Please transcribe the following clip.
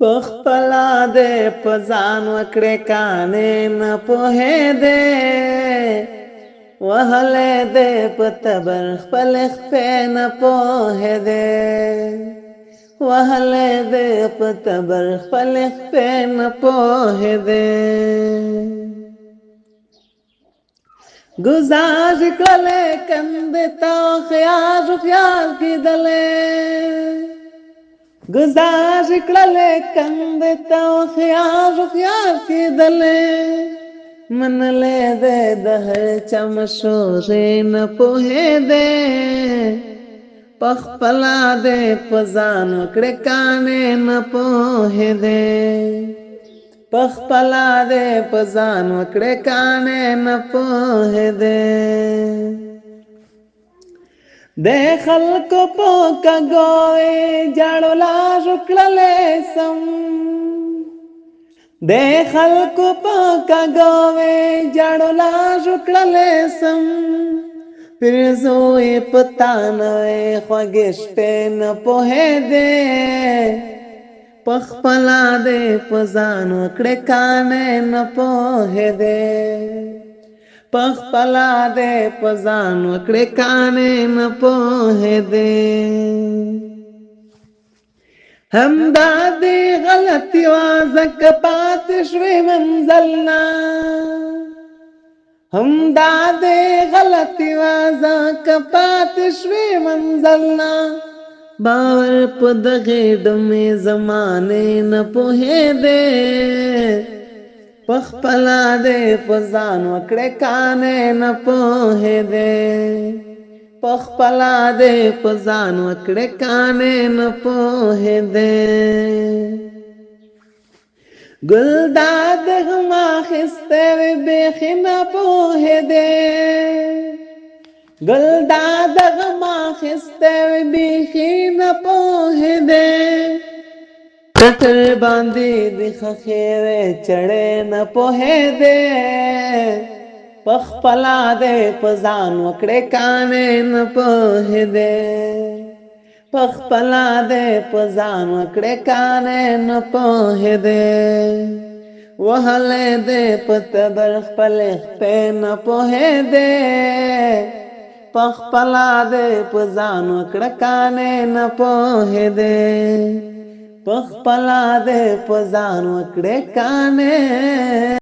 پخپلا دې په ځان وکړې کانې نه پوهېدې وهلې دې په تبر خپل خپې نه پوهېدې وهلې دې په تبر خپل خپې نه پوهېدې گزار کړلې کندې ته خیال خیال کېدلې گزار کړلې کندې ته خیال خیال کېدلې منلې دې د هر چا مشورې نه پوهېدې پخپلا دې په ځان وکړې کانې نه پوهېدې پخپلا دې په ځان وکړې کانې نه پوهېدې د خلکو په کګوې جاړو لارو کړلې سم د خلکو په کګوې جاړو لارو کړلې سم پرزوې پتا نوې خوږې شپې نه پوهېدې پخپلا دې په ځان وکړې کانې نه پوهېدې پخپلا دې په ځان وکړې کانې نه پوهېدې همدا دې غلطي وه ځکه پاتې شوې منزل نه همدا دې غلطي وه ځکه پاتې شوې منزل نه باور په دغې ډمې زمانې نه پوهېدې پخپلا دې په ځان وکړې کانې نه پوهېدې پخپلا دې په ځان وکړې کانې نه پوهېدې ګلداد غم اخیستی وې بیخي نه پوهېدې ګلداد غم اخیستی وې بیخي نه پوهېدې کټر باندې د خښې وې چړې نه پوهېدې پخپلا دې په ځان وکړې کانې نه پوهېدې پخپلا دې په ځان وکړې کانې نه پوهېدې وهلې دې په تبر خپل خپې نه پوهېدې پخپلا دې په ځان وکړې کانې نه پوهېدې پخپلا دې په ځان وکړې کانې